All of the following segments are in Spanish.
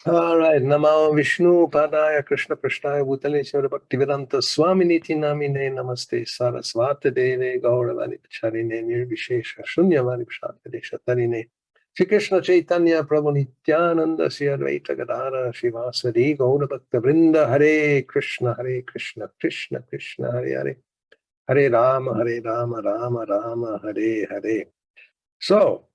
All right, Namo Vishnu Padaya Krishna Prasthaya Bhutale Shivara Bhaktivedanta Swaminiti Namine Namaste Sarasvata Deve Gauravani Pacharine Nirvishesha Shunyavani Pshatade Shatarine Shri Krishna Chaitanya Prabhu Nityananda Shri Advaita Gadara Shivasari Gaura Bhakta Vrinda Hare Krishna Krishna Krishna Hare Hare Hare Rama Rama Rama Hare Hare. So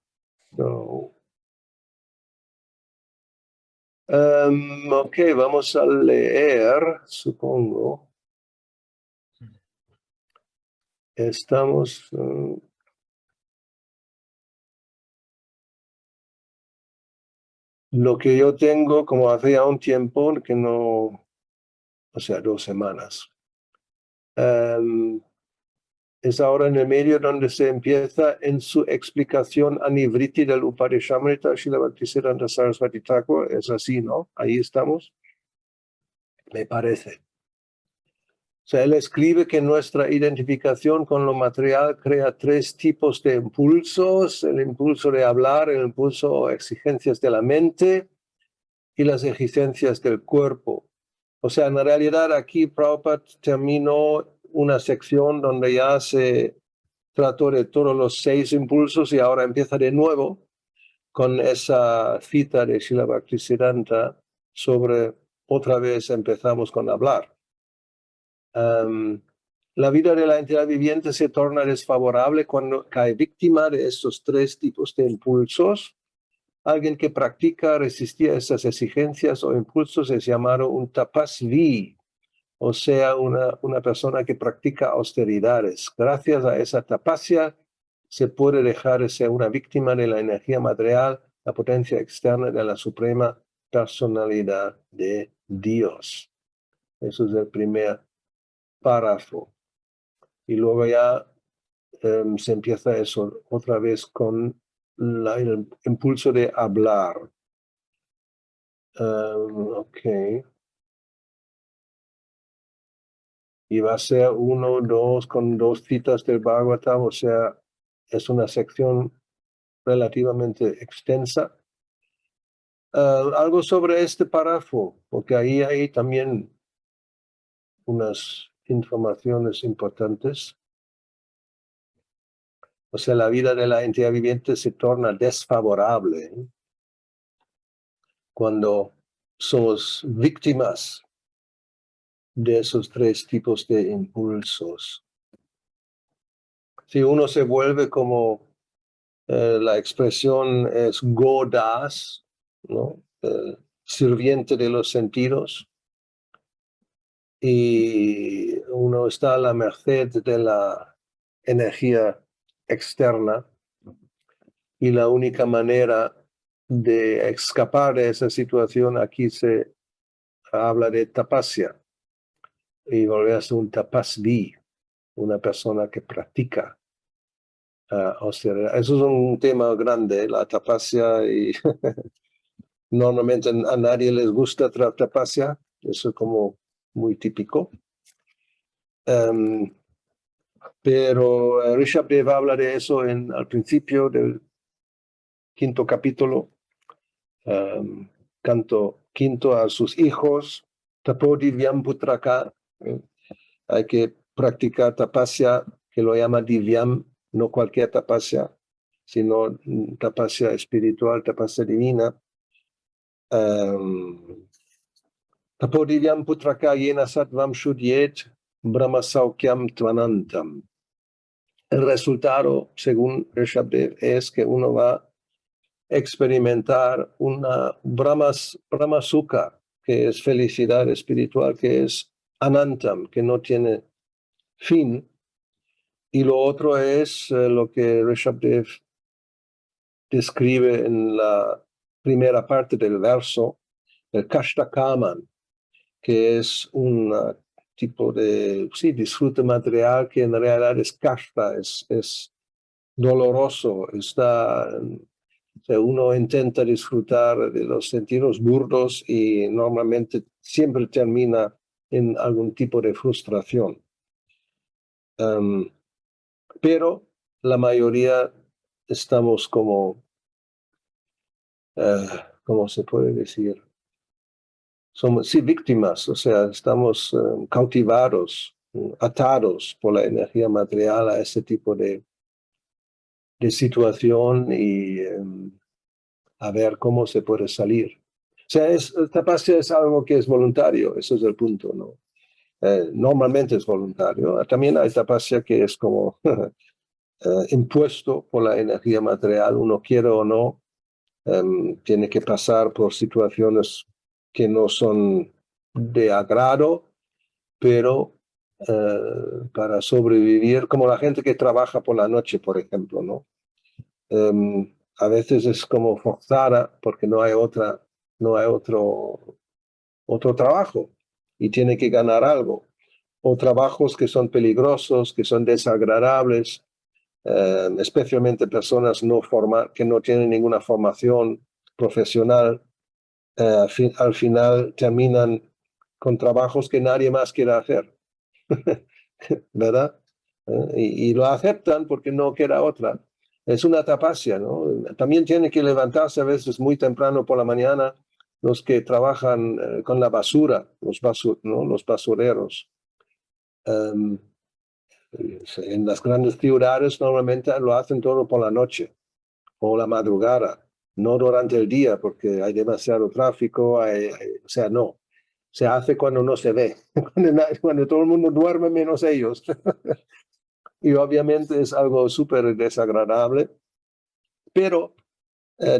ok, vamos a leer, supongo. Estamos... lo que yo tengo, como hace ya un tiempo, que no... O sea, 2 semanas. Es ahora en el medio donde se empieza en su explicación Anivriti del Upadeshamrita Srila Bhaktisiddhanta Saraswati Thakur. Es así, ¿no? Ahí estamos. Me parece. O sea, él escribe que nuestra identificación con lo material crea 3 tipos de impulsos: el impulso de hablar, el impulso o exigencias de la mente y las exigencias del cuerpo. O sea, en realidad aquí Prabhupada terminó una sección donde ya se trató de todos los 6 impulsos y ahora empieza de nuevo con esa cita de Srila Bhaktisiddhanta sobre otra vez empezamos con hablar. La vida de la entidad viviente se torna desfavorable cuando cae víctima de estos 3 tipos de impulsos. Alguien que practica resistir a esas exigencias o impulsos es llamado un tapasvi, o sea, una persona que practica austeridades. Gracias a esa tapasya se puede dejar de ser una víctima de la energía material, la potencia externa de la suprema personalidad de Dios. Eso es el primer párrafo. Y luego ya se empieza eso otra vez con el impulso de hablar. Ok. Y va a ser 1, 2, con 2 citas del Bhagavatam, o sea, es una sección relativamente extensa. Algo sobre este párrafo, porque ahí hay también unas informaciones importantes. O sea, la vida de la entidad viviente se torna desfavorable cuando somos víctimas de esos 3 tipos de impulsos. Si uno se vuelve como la expresión es godas, ¿no? Sirviente de los sentidos, y uno está a la merced de la energía externa, y la única manera de escapar de esa situación, aquí se habla de tapasya, y volver a ser un tapasvi, una persona que practica austeridad. Eso es un tema grande, la tapasya, y normalmente a nadie les gusta tapasya, eso es como muy típico. Pero Rishabhadeva habla de eso al principio del 5º capítulo, canto 5 a sus hijos, Tapodivyam putraka. Hay que practicar tapasya, que lo llama divyam, no cualquier tapasya, sino tapasya espiritual, tapasya divina. Tapodivyam putraka yena sattvam shudyet brahma saukyam tvanantam. El resultado, según Rishabhadeva, es que uno va a experimentar una Brahma Sukha, que es felicidad espiritual, que es anantam, que no tiene fin. Y lo otro es lo que Rishabhadeva describe en la primera parte del verso, el Kashtakaman, que es un tipo de disfrute material que en realidad es kashta, es doloroso. Uno intenta disfrutar de los sentidos burdos y normalmente siempre termina en algún tipo de frustración. Pero la mayoría estamos como, ¿cómo se puede decir? somos sí, víctimas, o sea, estamos cautivados, atados por la energía material a ese tipo de situación y a ver cómo se puede salir. O sea, tapasya es algo que es voluntario, eso es el punto, ¿no? Normalmente es voluntario. También hay tapasya que es como impuesto por la energía material, uno quiere o no, tiene que pasar por situaciones que no son de agrado, pero para sobrevivir, como la gente que trabaja por la noche, por ejemplo, ¿no? A veces es como forzada porque no hay otro trabajo y tiene que ganar algo. O trabajos que son peligrosos, que son desagradables, especialmente personas que no tienen ninguna formación profesional, al final terminan con trabajos que nadie más quiere hacer, ¿verdad? Y lo aceptan porque no queda otra. Es una tapasya, ¿no? También tiene que levantarse a veces muy temprano por la mañana los que trabajan con la basura, ¿no? Los basureros. Um, en las grandes ciudades normalmente lo hacen todo por la noche o la madrugada, no durante el día porque hay demasiado tráfico, o sea, no. Se hace cuando no se ve, cuando todo el mundo duerme menos ellos. Y obviamente es algo súper desagradable, pero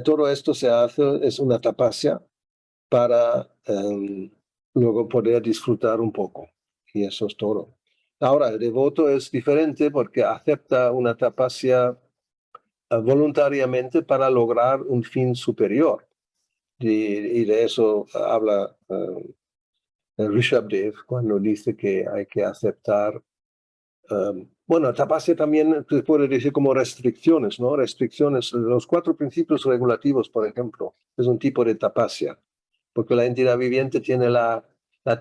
todo esto se hace, es una tapasya para luego poder disfrutar un poco. Y eso es todo. Ahora, el devoto es diferente porque acepta una tapasya voluntariamente para lograr un fin superior. Y de eso habla Rishabdev cuando dice que hay que aceptar. Bueno, tapasya también se puede decir como restricciones, ¿no? Restricciones, los 4 principios regulativos, por ejemplo, es un tipo de tapasya, porque la entidad viviente tiene la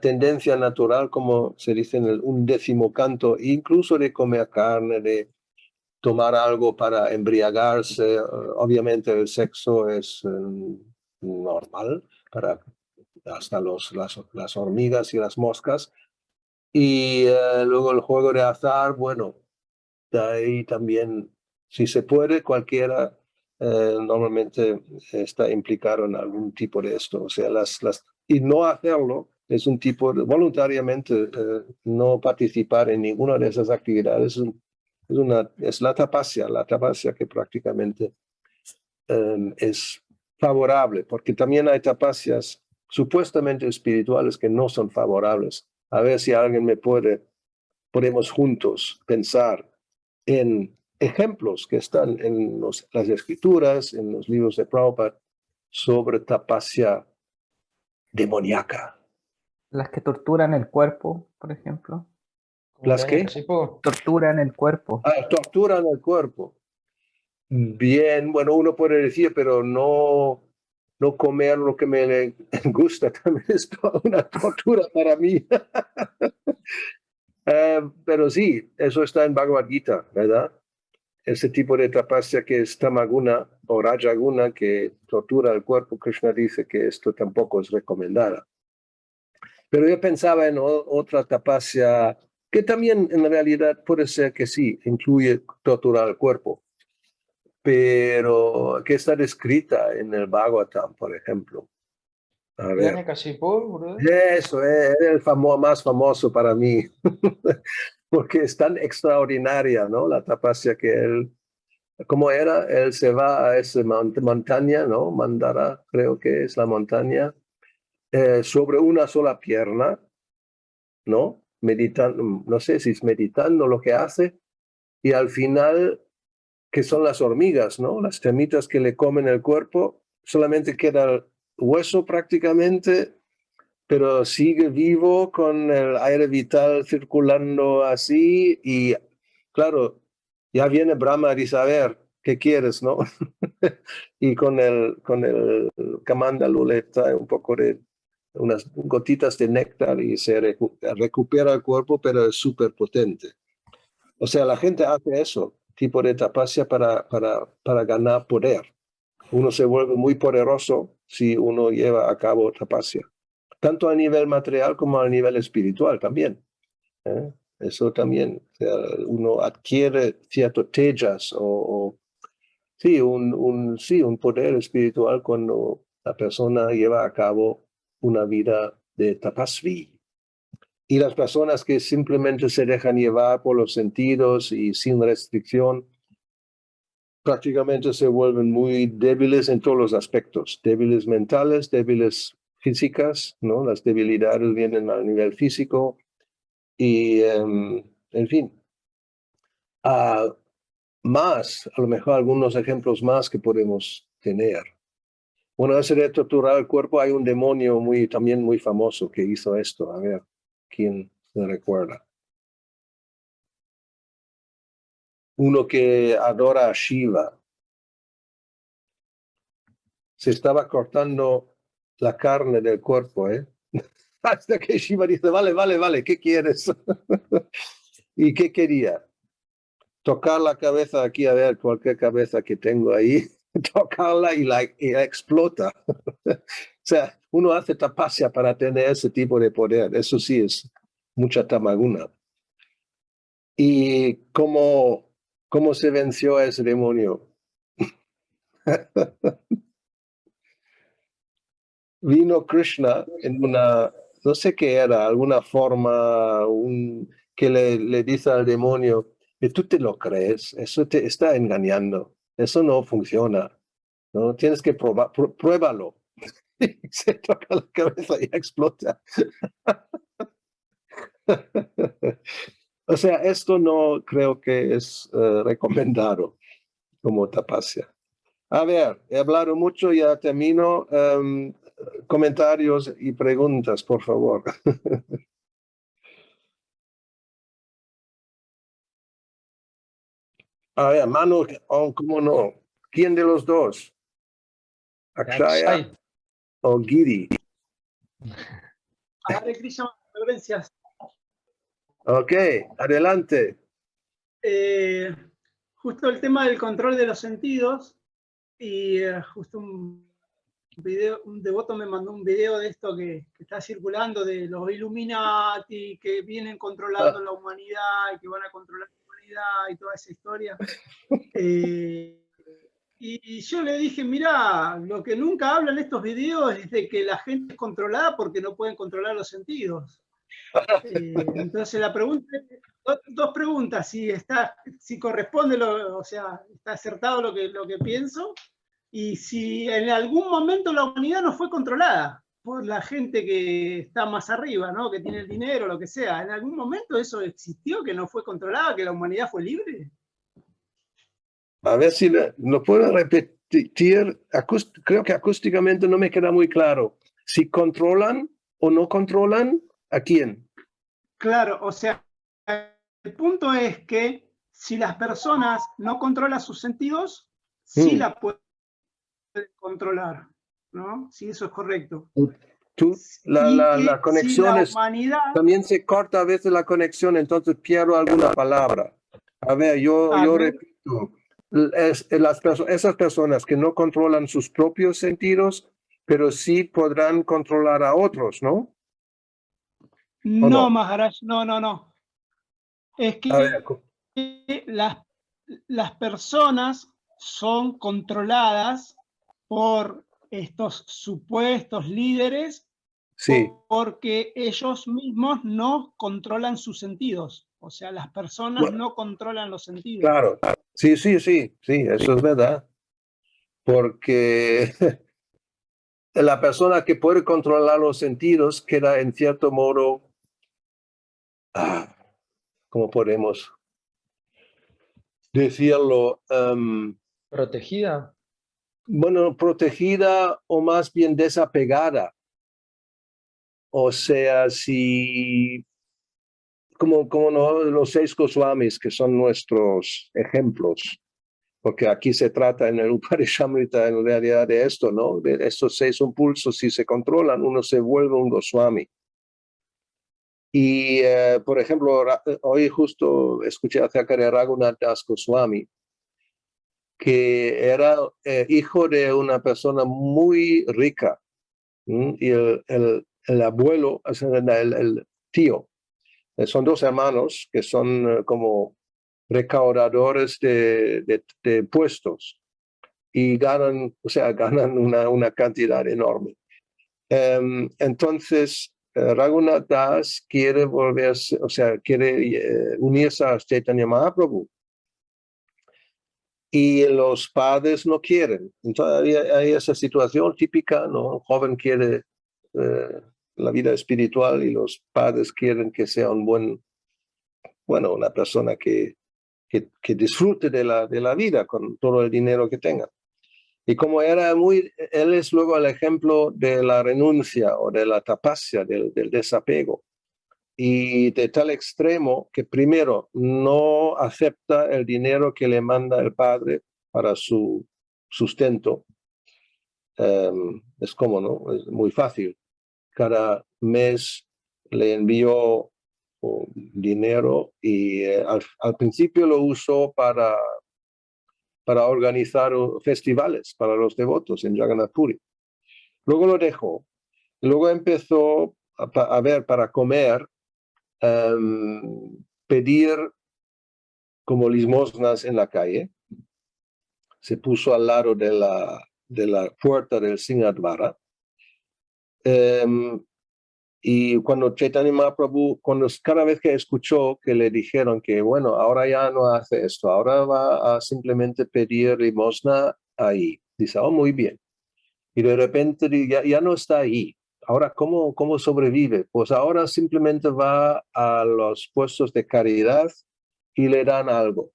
tendencia natural, como se dice en el 11º canto, incluso de comer carne, de tomar algo para embriagarse. Obviamente el sexo es normal para hasta las hormigas y las moscas. Y luego el juego de azar, bueno, de ahí también, si se puede, cualquiera normalmente está implicado en algún tipo de esto. O sea, y no hacerlo es un tipo de, voluntariamente, no participar en ninguna de esas actividades es la tapasya que prácticamente es favorable, porque también hay tapasyas supuestamente espirituales que no son favorables. A ver si alguien podemos juntos pensar en ejemplos que están en las escrituras, en los libros de Prabhupada, sobre tapasya demoníaca. Las que torturan el cuerpo, por ejemplo. Como ¿Las que? Hiranyakashipu. Torturan el cuerpo. Torturan el cuerpo. Bien, bueno, uno puede decir, pero no comer lo que me gusta también es una tortura para mí. Pero sí, eso está en Bhagavad Gita, ¿verdad? Ese tipo de tapasya que es tamaguna o rajaguna, que tortura el cuerpo, Krishna dice que esto tampoco es recomendada. Pero yo pensaba en otra tapasya que también en realidad puede ser que sí, incluye torturar el cuerpo, pero que está descrita en el Bhagavatam, por ejemplo. A ver, Hiranyakashipu, brother. eso es el más famoso para mí, porque es tan extraordinaria, ¿no? La tapasya que él, ¿cómo era? Él se va a esa montaña, ¿no? Mandara, creo que es la montaña, sobre una sola pierna, ¿no? Meditando, no sé si es meditando lo que hace, y al final, que son las hormigas, ¿no? Las termitas que le comen el cuerpo, solamente queda el hueso prácticamente, pero sigue vivo con el aire vital circulando así, y claro, ya viene Brahma y dice, a ver, ¿qué quieres, no? Y con el Kamandalu le trae un poco de unas gotitas de néctar y se recupera el cuerpo, pero es súper potente. O sea, la gente hace eso, tipo de tapasya para ganar poder. Uno se vuelve muy poderoso si uno lleva a cabo tapasya. tanto a nivel material como a nivel espiritual también. Eso también, o sea, uno adquiere ciertos tejas sí, un poder espiritual cuando la persona lleva a cabo una vida de tapasvi. Y las personas que simplemente se dejan llevar por los sentidos y sin restricción, prácticamente se vuelven muy débiles en todos los aspectos, débiles mentales, débiles físicas, ¿no? Las debilidades vienen a nivel físico y, en fin. Más, a lo mejor algunos ejemplos más que podemos tener. Bueno, ese de torturar el cuerpo, hay un demonio también muy famoso que hizo esto. A ver, ¿quién se recuerda? Uno que adora a Shiva. Se estaba cortando la carne del cuerpo, ¿eh? Hasta que Shiva dice, vale, ¿qué quieres? ¿Y qué quería? Tocar la cabeza aquí, a ver, cualquier cabeza que tengo ahí, tocarla y la explota. O sea, uno hace tapasya para tener ese tipo de poder. Eso sí es mucha tamaguna. ¿Y cómo se venció a ese demonio? Vino Krishna en una, no sé qué era, alguna forma que le dice al demonio, que tú te lo crees, eso te está engañando, eso no funciona, ¿no? Tienes que pruébalo. Se toca la cabeza y explota. O sea, esto no creo que es recomendado como tapasya. A ver, he hablado mucho, ya termino. Comentarios y preguntas, por favor. A ver, mano, ¿cómo no? ¿Quién de los dos? ¿Akshaya Akshay. o Giri? Hare Krishna, gracias. Ok, adelante. Justo el tema del control de los sentidos, y justo un devoto me mandó un video de esto que está circulando, de los Illuminati que vienen controlando la humanidad y que van a controlar la humanidad y toda esa historia. Y yo le dije, mirá, lo que nunca hablan estos videos es de que la gente es controlada porque no pueden controlar los sentidos. Entonces la pregunta, dos preguntas, si corresponde, o sea, está acertado lo que pienso, y si en algún momento la humanidad no fue controlada por la gente que está más arriba, ¿no? Que tiene el dinero, lo que sea. ¿En algún momento eso existió, que no fue controlada, que la humanidad fue libre? A ver si lo puedo repetir. Creo que acústicamente no me queda muy claro. Si controlan o no controlan, ¿a quién? Claro, o sea, el punto es que si las personas no controlan sus sentidos, sí la pueden controlar, ¿no? Si eso es correcto. La conexión si la es, humanidad... también se corta a veces la conexión, entonces pierdo alguna palabra. A ver, yo repito, esas personas que no controlan sus propios sentidos, pero sí podrán controlar a otros, ¿no? No, no? Maharaj, no. Es A ver, que las personas son controladas por estos supuestos líderes, sí, porque ellos mismos no controlan sus sentidos. O sea, las personas no controlan los sentidos. claro, sí, eso es verdad. Porque la persona que puede controlar los sentidos queda en cierto modo, ¿cómo podemos decirlo? Protegida. Bueno, protegida o más bien desapegada. O sea, si, como no, los 6 Goswamis, que son nuestros ejemplos, porque aquí se trata en el Uparishamrita en realidad de esto, ¿no? De estos 6 impulsos, si se controlan, uno se vuelve un Goswami. Y, por ejemplo, hoy justo escuché acerca de Raghunath Das Goswami, que era hijo de una persona muy rica. Y el abuelo, o sea, el tío. Son dos hermanos que son como recaudadores de puestos y ganan, o sea, ganan una cantidad enorme. Entonces, Raghunath Das quiere volverse, o sea, quiere unirse a Chaitanya Mahaprabhu. Y los padres no quieren. Entonces hay esa situación típica, ¿no? Un joven quiere la vida espiritual y los padres quieren que sea una persona que disfrute de la vida con todo el dinero que tenga. Y como él es luego el ejemplo de la renuncia o de la tapasya, del desapego. Y de tal extremo que primero no acepta el dinero que le manda el padre para su sustento. Es como, ¿no? Es muy fácil. Cada mes le envió dinero y al principio lo usó para organizar festivales para los devotos en Jagannath Puri. Luego lo dejó. Luego empezó a ver para comer, pedir como limosnas en la calle. Se puso al lado de la puerta del Singadvara. Y cuando Chaitanya Mahaprabhu, cada vez que escuchó que le dijeron que, bueno, ahora ya no hace esto, ahora va a simplemente pedir limosna ahí. Dice, oh, muy bien. Y de repente ya no está ahí. Ahora, ¿cómo sobrevive? Pues ahora simplemente va a los puestos de caridad y le dan algo.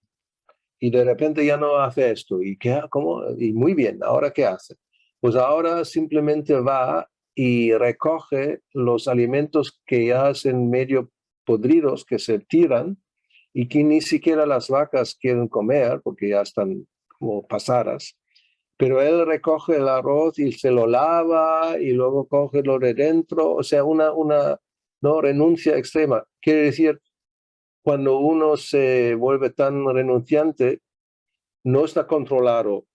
Y de repente ya no hace esto. ¿Y qué? ¿Cómo? Y muy bien, ¿ahora qué hace? Pues ahora simplemente va y recoge los alimentos que ya hacen medio podridos, que se tiran y que ni siquiera las vacas quieren comer porque ya están como pasadas. Pero él recoge el arroz y se lo lava y luego coge lo de dentro, o sea, una no renuncia extrema. Quiere decir, cuando uno se vuelve tan renunciante, no está controlado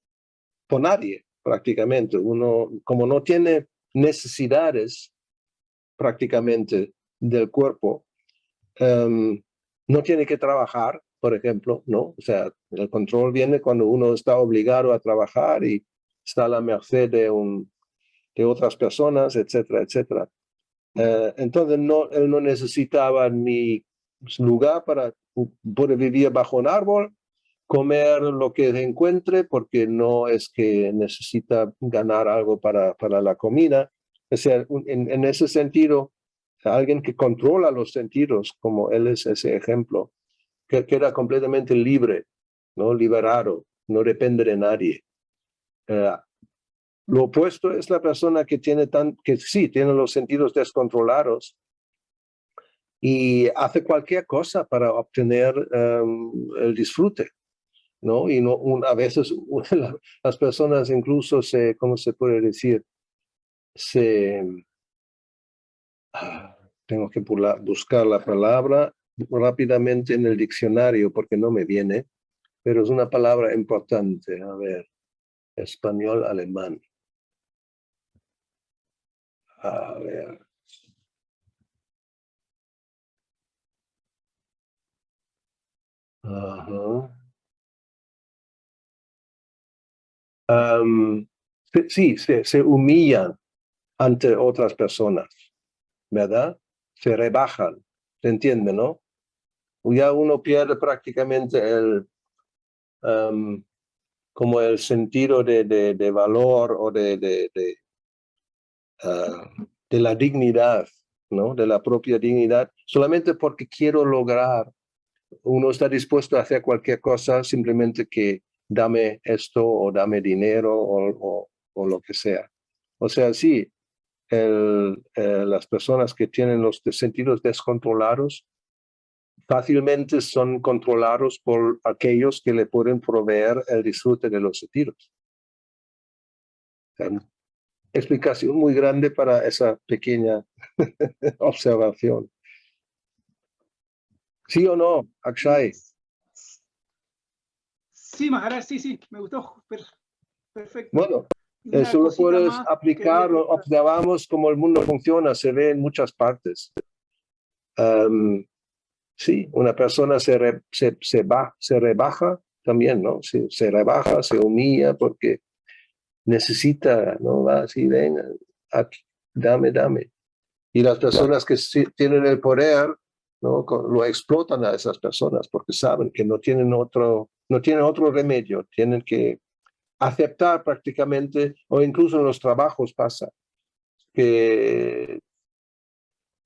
por nadie prácticamente. Uno, como no tiene necesidades prácticamente del cuerpo, no tiene que trabajar, por ejemplo, ¿no? O sea, el control viene cuando uno está obligado a trabajar y está a la merced de otras personas, etcétera, etcétera. Entonces, él no necesitaba ni lugar para poder vivir bajo un árbol, comer lo que encuentre, porque no es que necesita ganar algo para la comida. O sea, en ese sentido, alguien que controla los sentidos, como él es ese ejemplo, que queda completamente libre, ¿no? Liberado, no depende de nadie. Lo opuesto es la persona que sí tiene los sentidos descontrolados y hace cualquier cosa para obtener el disfrute, ¿no? Y a veces las personas incluso ¿cómo se puede decir? Tengo que buscar la palabra rápidamente en el diccionario porque no me viene, pero es una palabra importante. A ver, español, alemán. A ver. Ajá. Sí, se humillan ante otras personas, ¿verdad? Se rebajan, ¿se entiende, no? Ya uno pierde prácticamente como el sentido de valor o de la dignidad, ¿no? De la propia dignidad, solamente porque quiero lograr. Uno está dispuesto a hacer cualquier cosa, simplemente que dame esto o dame dinero o lo que sea. O sea, sí, las personas que tienen los sentidos descontrolados fácilmente son controlados por aquellos que le pueden proveer el disfrute de los sentidos. Explicación muy grande para esa pequeña observación. ¿Sí o no, Akshay? Sí, Maharaj, sí, me gustó. Perfecto. Bueno, Una Eso lo cosita puedes más aplicar, quería- observamos cómo el mundo funciona, se ve en muchas partes. Sí, una persona se rebaja también, ¿no? Se rebaja, se humilla porque necesita, ¿no? Va así, ven, aquí, dame. Y las personas que sí tienen el poder, ¿no? Lo explotan a esas personas porque saben que no tienen otro remedio, tienen que aceptar prácticamente, o incluso en los trabajos pasa, que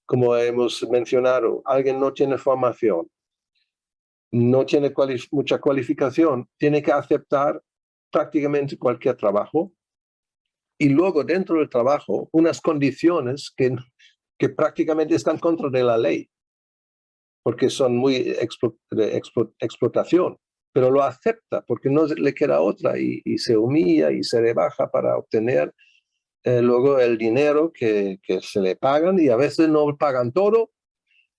como hemos mencionado, alguien no tiene formación, no tiene mucha cualificación, tiene que aceptar prácticamente cualquier trabajo y luego dentro del trabajo unas condiciones que prácticamente están contra de la ley, porque son muy de explotación, pero lo acepta porque no le queda otra y se humilla y se rebaja para obtener luego el dinero que se le pagan y a veces no pagan todo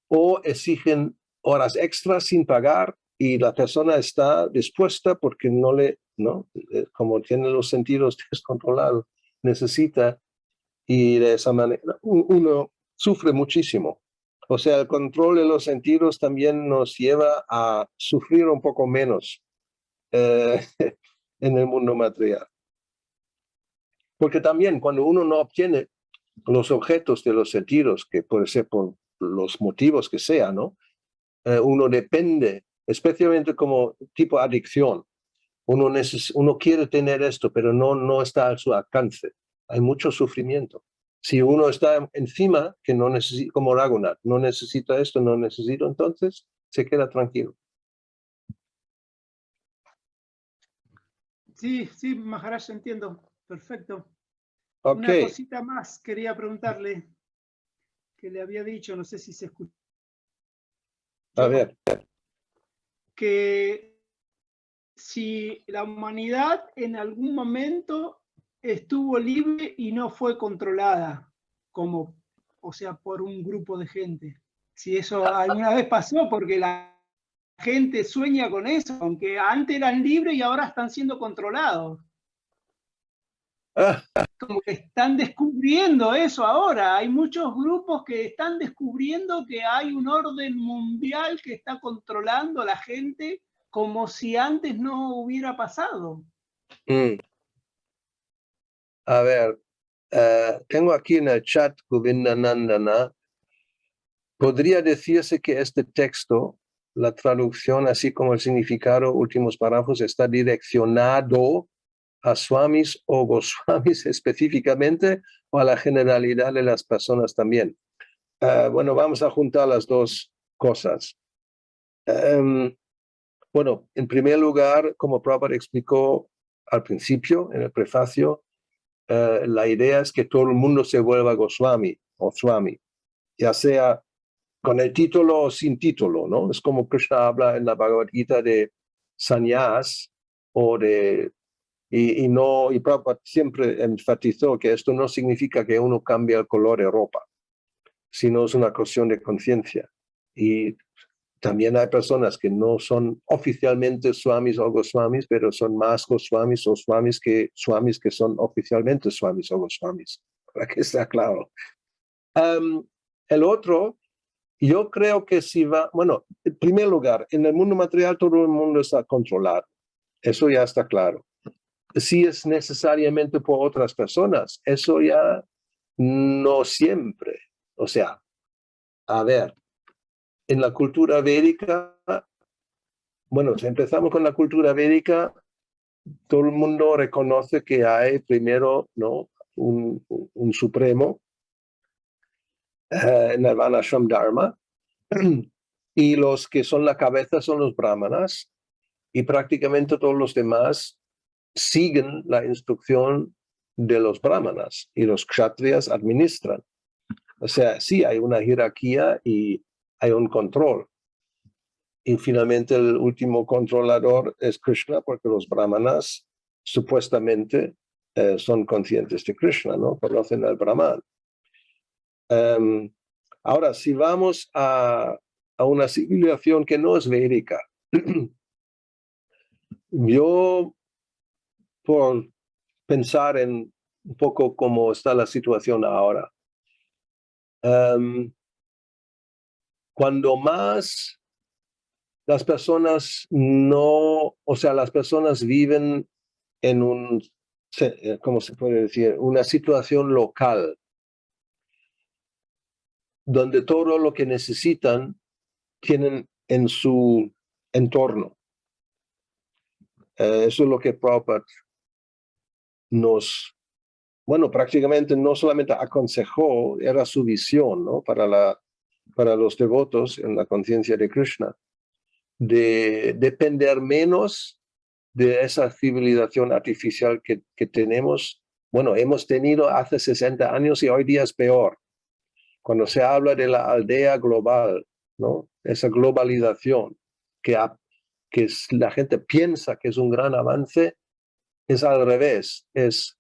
o exigen horas extras sin pagar y la persona está dispuesta porque no, como tiene los sentidos descontrolados, necesita y de esa manera uno sufre muchísimo. O sea, el control de los sentidos también nos lleva a sufrir un poco menos en el mundo material. Porque también cuando uno no obtiene los objetos de los sentidos, que puede ser por los motivos que sea, ¿no? Uno depende, especialmente como tipo adicción. Uno quiere tener esto, pero no está a su alcance. Hay mucho sufrimiento. Si uno está encima, que no necesita, como Raghunath, no necesita esto, no necesito, entonces se queda tranquilo. Sí, Maharaj, entiendo. Perfecto. Ok, Una cosita más quería preguntarle, que le había dicho, no sé si se escuchó, a ver. que si la humanidad en algún momento estuvo libre y no fue controlada, como, o sea, por un grupo de gente. Si eso alguna vez pasó, porque la gente sueña con eso, aunque antes eran libres y ahora están siendo controlados. Como que están descubriendo eso ahora. Hay muchos grupos que están descubriendo que hay un orden mundial que está controlando a la gente como si antes no hubiera pasado. A ver, tengo aquí en el chat Govinda Nandana. Podría decirse que este texto, la traducción, así como el significado, últimos párrafos, está direccionado a swamis o goswamis específicamente o a la generalidad de las personas también. Bueno, vamos a juntar las dos cosas. Bueno, en primer lugar, como Prabhupada explicó al principio, en el prefacio, la idea es que todo el mundo se vuelva Goswami o Swami, ya sea con el título o sin título, ¿no? Es como Krishna habla en la Bhagavad Gita de sannyas o de... Y Prabhupada siempre enfatizó que esto no significa que uno cambie el color de ropa, sino es una cuestión de conciencia. Y también hay personas que no son oficialmente swamis o goswamis, pero son más goswamis o swamis que son oficialmente swamis o goswamis, para que esté claro. El otro, yo creo que si va, bueno, en primer lugar, en el mundo material todo el mundo está controlado, eso ya está claro. Si es necesariamente por otras personas, eso ya no siempre. O sea, a ver, en la cultura védica, bueno, si empezamos con la cultura védica, todo el mundo reconoce que hay primero, ¿no? un supremo, en el Varnashram Dharma, y los que son la cabeza son los brahmanas, y prácticamente todos los demás siguen la instrucción de los brahmanas, y los kshatriyas administran. O sea, sí hay una jerarquía y hay un control. Y finalmente el último controlador es Krishna, porque los brahmanas supuestamente son conscientes de Krishna, ¿no? Conocen al Brahman. Ahora, si vamos a una civilización que no es védica, yo por pensar en un poco cómo está la situación ahora. Cuando más las personas las personas viven en ¿cómo se puede decir? Una situación local, donde todo lo que necesitan tienen en su entorno. Eso es lo que Prabhupada prácticamente no solamente aconsejó, era su visión, ¿no? Para los devotos en la conciencia de Krishna, de depender menos de esa civilización artificial que tenemos, hemos tenido hace 60 años y hoy día es peor. Cuando se habla de la aldea global, ¿no? Esa globalización que la gente piensa que es un gran avance, es al revés, es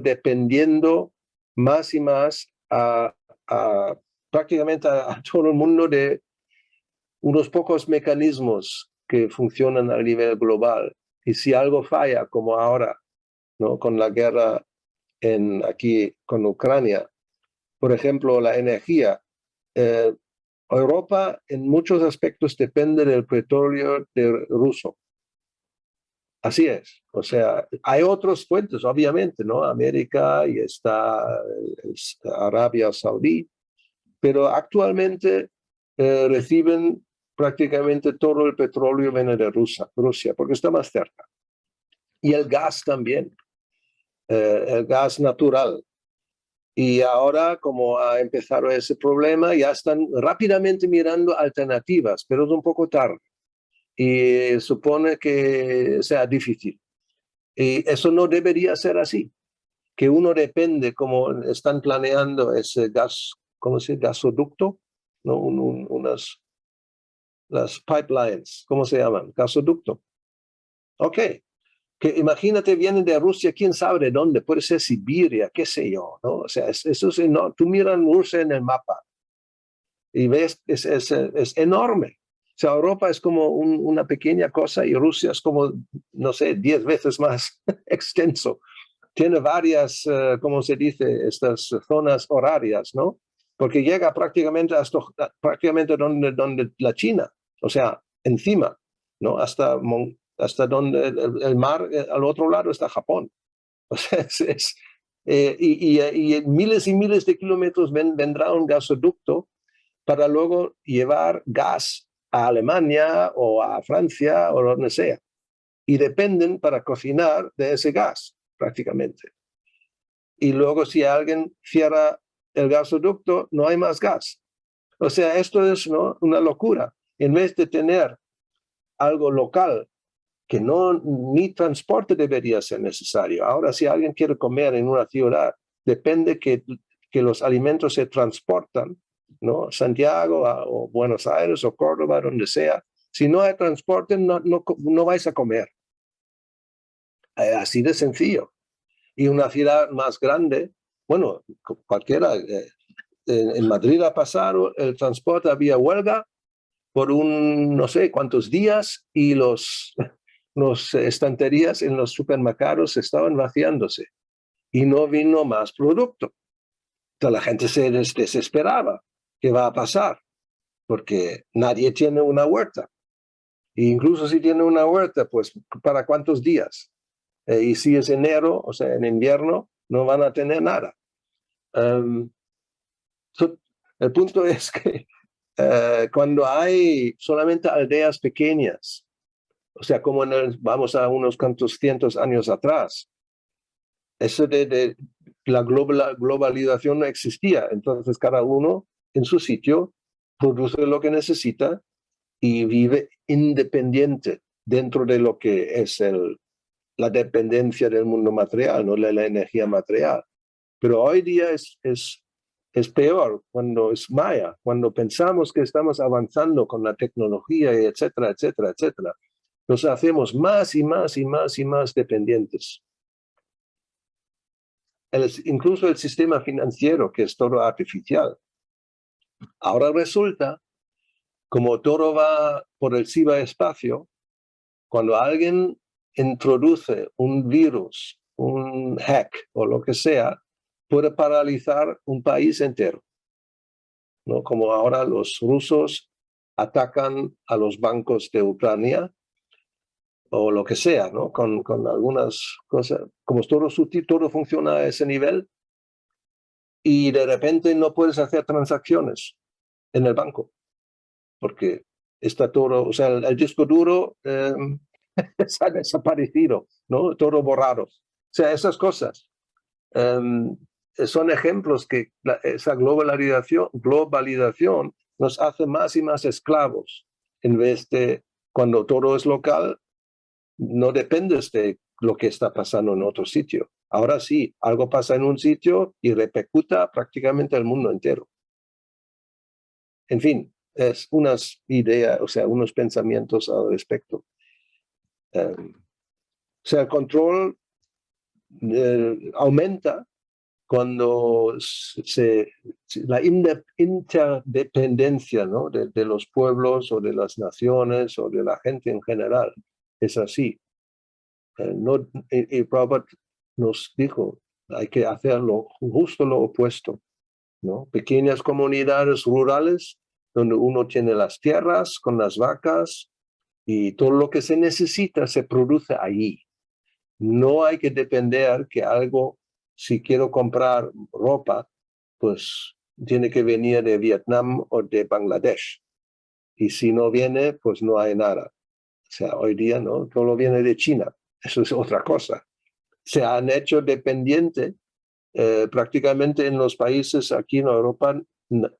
dependiendo más y más prácticamente a todo el mundo de unos pocos mecanismos que funcionan a nivel global. Y si algo falla, como ahora, ¿no? Con la guerra aquí con Ucrania, por ejemplo, la energía. Europa en muchos aspectos depende del petróleo ruso. Así es. O sea, hay otros fuentes, obviamente, ¿no? América y está Arabia Saudí, pero actualmente reciben prácticamente todo el petróleo viene de Rusia, porque está más cerca. Y el gas también, el gas natural. Y ahora, como ha empezado ese problema, ya están rápidamente mirando alternativas, pero es un poco tarde. Y supone que sea difícil. Y eso no debería ser así. Que uno depende, como están planeando ese gas, ¿cómo se dice? Gasoducto, ¿no? Las pipelines, ¿cómo se llaman? Gasoducto. Ok. Que imagínate, vienen de Rusia, quién sabe de dónde, puede ser Siberia, qué sé yo, ¿no? O sea, eso es enorme. Tú miras Rusia en el mapa y ves, es enorme. O sea, Europa es como una pequeña cosa y Rusia es como, no sé, 10 veces más extenso. Tiene varias, ¿cómo se dice? Estas zonas horarias, ¿no? Porque llega prácticamente donde la China, o sea, encima, ¿no? Hasta donde el mar, al otro lado está Japón. O sea, y miles y miles de kilómetros vendrá un gasoducto para luego llevar gas a Alemania o a Francia o donde sea. Y dependen para cocinar de ese gas, prácticamente. Y luego si alguien cierra el gasoducto, no hay más gas. O sea, esto es, ¿no? Una locura. En vez de tener algo local, que ni transporte debería ser necesario. Ahora, si alguien quiere comer en una ciudad, depende que los alimentos se transportan, ¿no? Santiago o Buenos Aires o Córdoba, donde sea. Si no hay transporte, no vais a comer. Así de sencillo. Y una ciudad más grande, cualquiera, en Madrid ha pasado, el transporte había huelga por no sé cuántos días y los estanterías en los supermercados estaban vaciándose y no vino más producto. Entonces la gente se desesperaba. ¿Qué va a pasar? Porque nadie tiene una huerta. E incluso si tiene una huerta, pues ¿para cuántos días? Y si es enero, o sea, en invierno, no van a tener nada. El punto es que cuando hay solamente aldeas pequeñas, o sea, como vamos a unos cuantos cientos años atrás, eso de la globalización no existía. Entonces, cada uno en su sitio produce lo que necesita y vive independiente dentro de lo que es la dependencia del mundo material, no la energía material. Pero hoy día es peor, cuando es maya, cuando pensamos que estamos avanzando con la tecnología, etcétera, etcétera, etcétera, nos hacemos más y más y más y más dependientes. Incluso el sistema financiero, que es todo artificial. Ahora resulta, como todo va por el ciberespacio, cuando alguien introduce un virus, un un hack o lo que sea, puede paralizar un país entero, ¿no? Como ahora los rusos atacan a los bancos de Ucrania o lo que sea, ¿no? Con algunas cosas, como todo funciona a ese nivel y de repente no puedes hacer transacciones en el banco porque está todo, o sea, el disco duro se ha desaparecido, ¿no? Todo borrado. O sea, esas cosas son ejemplos que esa globalización nos hace más y más esclavos en vez de cuando todo es local, no dependes de lo que está pasando en otro sitio. Ahora sí, algo pasa en un sitio y repercuta prácticamente el mundo entero. En fin, es unas ideas, o sea, unos pensamientos al respecto. O sea, el control aumenta cuando la interdependencia, ¿no? de los pueblos o de las naciones o de la gente en general es así. Y Robert nos dijo, hay que hacerlo justo lo opuesto, ¿no? Pequeñas comunidades rurales donde uno tiene las tierras con las vacas y todo lo que se necesita se produce allí. No hay que depender que algo, si quiero comprar ropa, pues tiene que venir de Vietnam o de Bangladesh. Y si no viene, pues no hay nada. O sea, hoy día no, todo viene de China. Eso es otra cosa. Se han hecho dependiente prácticamente en los países aquí en Europa,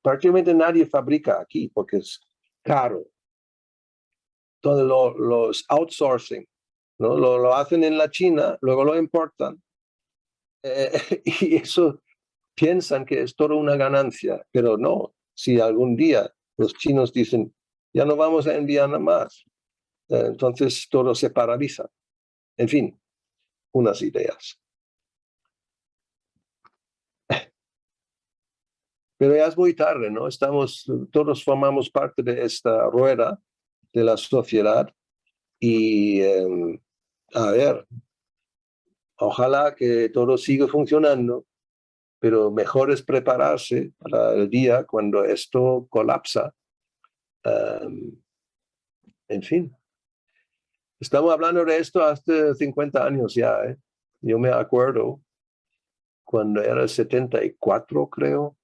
prácticamente nadie fabrica aquí porque es caro. Todos los outsourcing, ¿no? Lo hacen en la China, luego lo importan y eso piensan que es toda una ganancia, pero no. Si algún día los chinos dicen, ya no vamos a enviar nada más, entonces todo se paraliza. En fin, unas ideas. Pero ya es muy tarde, ¿no? Todos formamos parte de esta rueda de la sociedad y, a ver, ojalá que todo siga funcionando, pero mejor es prepararse para el día cuando esto colapsa. En fin, estamos hablando de esto hace 50 años ya, ¿eh? Yo me acuerdo cuando era el 74, creo,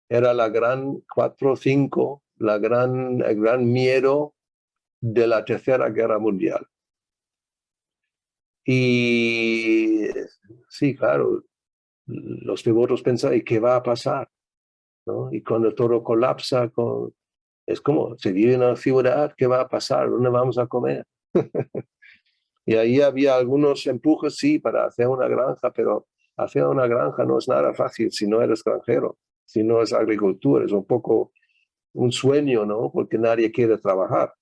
era la gran 4 o 5, el gran miedo de la Tercera Guerra Mundial. Y sí, claro, los devotos pensaban, ¿y qué va a pasar? ¿No? Y cuando todo colapsa, es como, se vive en una ciudad, ¿qué va a pasar? ¿Dónde vamos a comer? Y ahí había algunos empujes, sí, para hacer una granja, pero hacer una granja no es nada fácil si no eres granjero, si no es agricultura, es un poco un sueño, ¿no? Porque nadie quiere trabajar.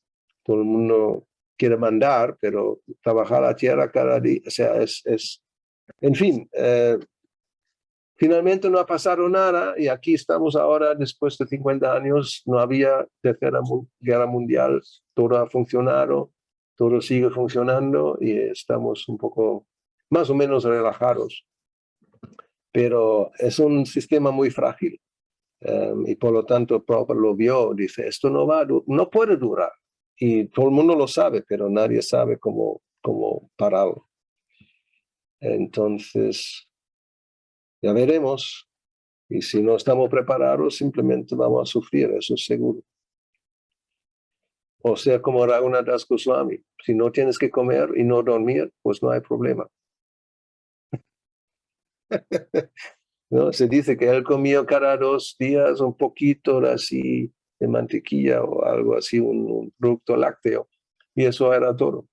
Todo el mundo quiere mandar, pero trabajar la tierra cada día, o sea, en fin, finalmente no ha pasado nada y aquí estamos ahora, después de 50 años, no había Tercera Guerra Mundial, todo ha funcionado, todo sigue funcionando y estamos un poco más o menos relajados. Pero es un sistema muy frágil y por lo tanto Prabhupada lo vio, dice, esto no puede durar. Y todo el mundo lo sabe, pero nadie sabe cómo pararlo. Entonces, ya veremos. Y si no estamos preparados, simplemente vamos a sufrir, eso es seguro. O sea, como Raghunath Das Goswami, si no tienes que comer y no dormir, pues no hay problema. ¿No? Se dice que él comió cada 2 días un poquito así de mantequilla o algo así, un producto lácteo, y eso era todo.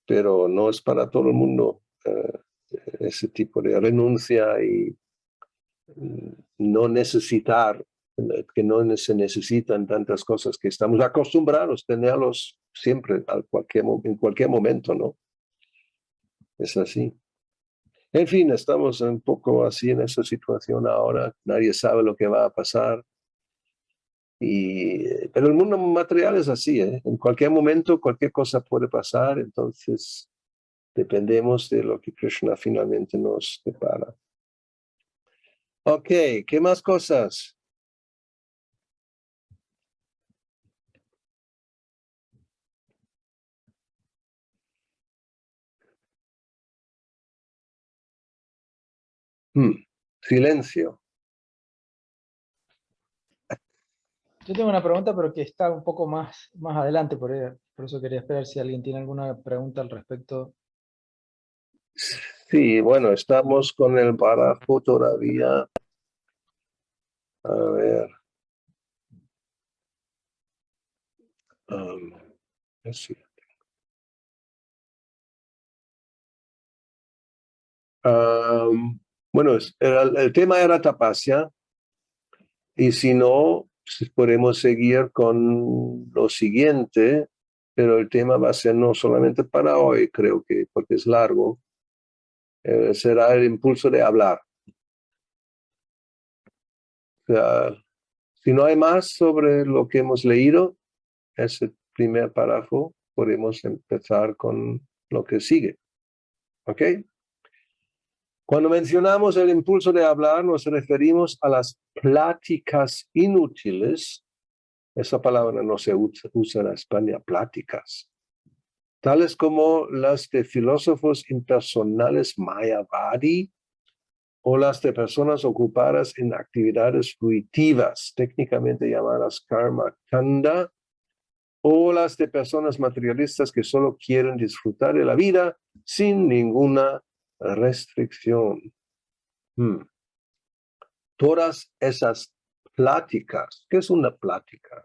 Pero no es para todo el mundo ese tipo de renuncia y no necesitar, que no se necesitan tantas cosas que estamos acostumbrados a tenerlos siempre, en cualquier momento, ¿no? Es así. En fin, estamos un poco así en esa situación ahora, nadie sabe lo que va a pasar. Pero el mundo material es así, ¿eh? En cualquier momento cualquier cosa puede pasar, entonces Dependemos de lo que Krishna finalmente nos depara. Ok, ¿qué más cosas? Silencio. Yo tengo una pregunta, pero que está un poco más adelante, por eso quería esperar si alguien tiene alguna pregunta al respecto. Sí, bueno, estamos con el párrafo todavía. A ver. Sí. Bueno, el tema era Tapasya, y si no, podemos seguir con lo siguiente, pero el tema va a ser no solamente para hoy, creo que, porque es largo, será el impulso de hablar. O sea, si no hay más sobre lo que hemos leído, ese primer párrafo, podemos empezar con lo que sigue. ¿Ok? Cuando mencionamos el impulso de hablar, nos referimos a las pláticas inútiles. Esa palabra no se usa en España, pláticas. Tales como las de filósofos impersonales Mayavadi o las de personas ocupadas en actividades fruitivas, técnicamente llamadas karma kanda, o las de personas materialistas que solo quieren disfrutar de la vida sin ninguna restricción. Todas esas pláticas. ¿Qué es una plática?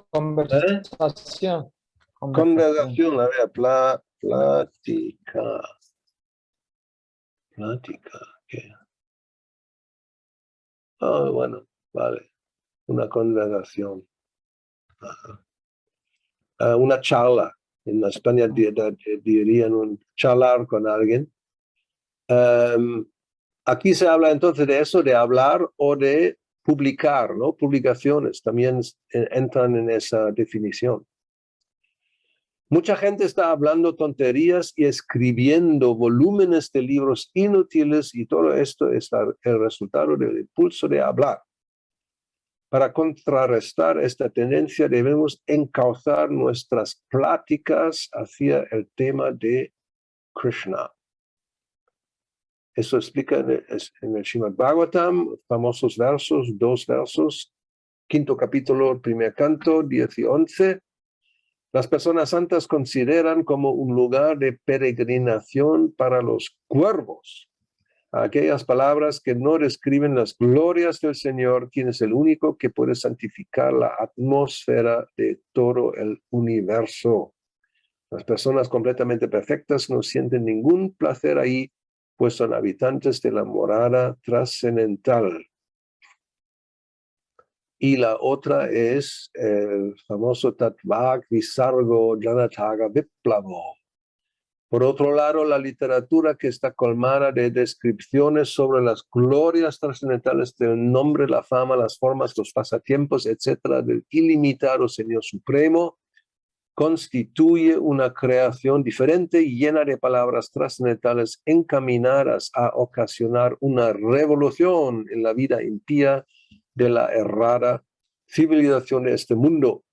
Conversación. Conversación. Conversación, a ver, plática. Plática, ¿qué? Ah, bueno, vale. Una conversación. Una charla. En España dirían charlar con alguien. Aquí se habla entonces de eso, de hablar o de publicar, ¿no? Publicaciones también entran en esa definición. Mucha gente está hablando tonterías y escribiendo volúmenes de libros inútiles, y todo esto es el resultado del impulso de hablar. Para contrarrestar esta tendencia debemos encauzar nuestras pláticas hacia el tema de Krishna. Eso explica en el Srimad Bhagavatam, famosos versos, 2 versos, 5º capítulo, 1er canto, 10 y 11. Las personas santas consideran como un lugar de peregrinación para los cuervos aquellas palabras que no describen las glorias del Señor, quien es el único que puede santificar la atmósfera de todo el universo. Las personas completamente perfectas no sienten ningún placer ahí, pues son habitantes de la morada trascendental. Y la otra es el famoso Tatvak Visargo Janataga Viplavo. Por otro lado, la literatura que está colmada de descripciones sobre las glorias trascendentales del nombre, la fama, las formas, los pasatiempos, etcétera, del ilimitado Señor Supremo, constituye una creación diferente y llena de palabras trascendentales encaminadas a ocasionar una revolución en la vida impía de la errada civilización de este mundo.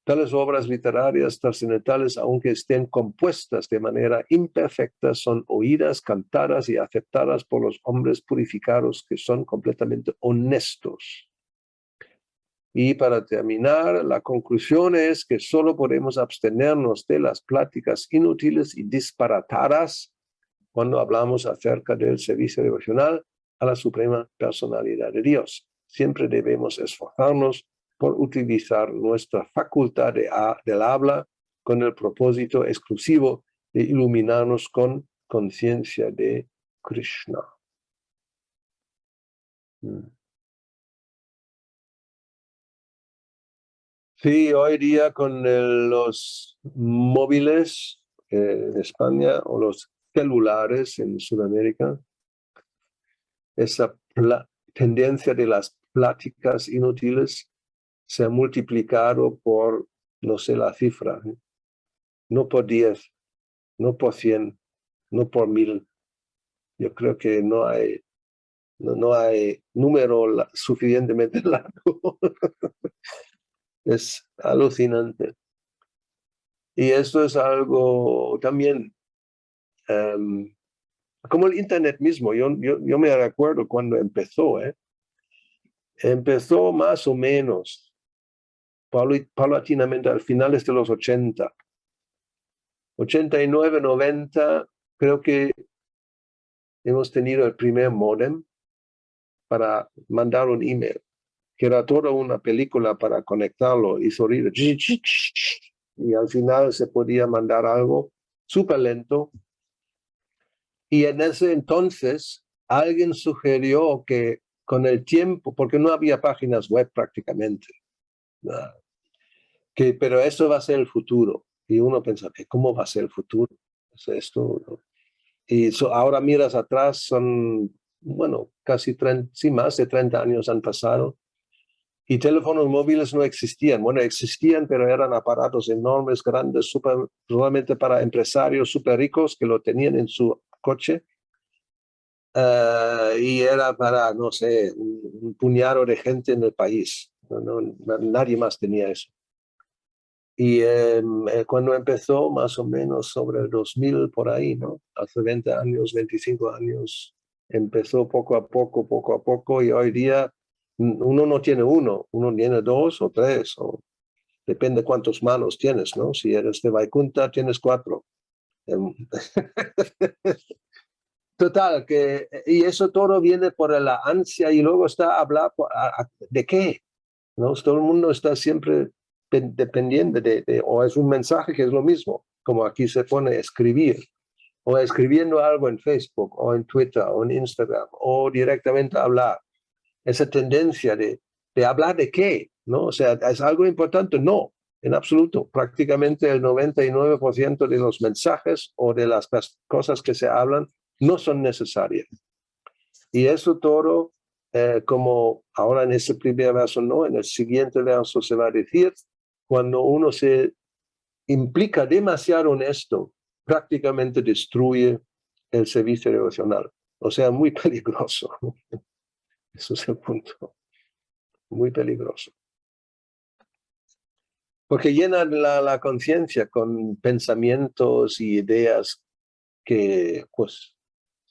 Tales obras literarias trascendentales, aunque estén compuestas de manera imperfecta, son oídas, cantadas y aceptadas por los hombres purificados que son completamente honestos. Y para terminar, la conclusión es que solo podemos abstenernos de las pláticas inútiles y disparatadas cuando hablamos acerca del servicio devocional a la Suprema Personalidad de Dios. Siempre debemos esforzarnos por utilizar nuestra facultad del habla con el propósito exclusivo de iluminarnos con conciencia de Krishna. Sí, hoy día con los móviles de España o los celulares en Sudamérica, esa tendencia de las pláticas inútiles se ha multiplicado por no sé la cifra, no por 10, no por 100, no por 1000. Yo creo que no hay número suficientemente largo. Es alucinante. Y esto es algo también, como el Internet mismo. Yo me recuerdo cuando empezó, empezó más o menos paulatinamente al finales de los 80. 89, 90, creo que hemos tenido el primer módem para mandar un email, que era toda una película para conectarlo y sonir. Y al final se podía mandar algo súper lento. Y en ese entonces alguien sugirió que con el tiempo, porque no había páginas web prácticamente, pero eso va a ser el futuro. Y uno piensa, ¿cómo va a ser el futuro? ¿Es esto? ¿No? Y ahora miras atrás, son, bueno, casi 30, sí, más de 30 años han pasado. Y teléfonos móviles no existían. Bueno, existían, pero eran aparatos enormes, grandes, solamente para empresarios súper ricos que lo tenían en su coche. Y era para, no sé, un puñado de gente en el país. Nadie más tenía eso. Y cuando empezó, más o menos sobre el 2000, por ahí, ¿no? Hace 20 años, 25 años, empezó poco a poco, y hoy día uno no tiene uno tiene 2 o 3, o depende cuántas manos tienes, ¿no? Si eres de Vaikunta, tienes 4. Total, y eso todo viene por la ansia, y luego está hablar de qué, ¿no? Todo el mundo está siempre dependiente o es un mensaje que es lo mismo, como aquí se pone escribir, o escribiendo algo en Facebook, o en Twitter, o en Instagram, o directamente hablar. Esa tendencia de hablar de qué, ¿no? O sea, ¿es algo importante? No, en absoluto. Prácticamente el 99% de los mensajes o de las cosas que se hablan no son necesarias. Y eso todo, como ahora en ese primer verso no, en el siguiente verso se va a decir, cuando uno se implica demasiado en esto, prácticamente destruye el servicio devocional. O sea, muy peligroso. Eso es el punto. Muy peligroso. Porque llena la conciencia con pensamientos y ideas que, pues,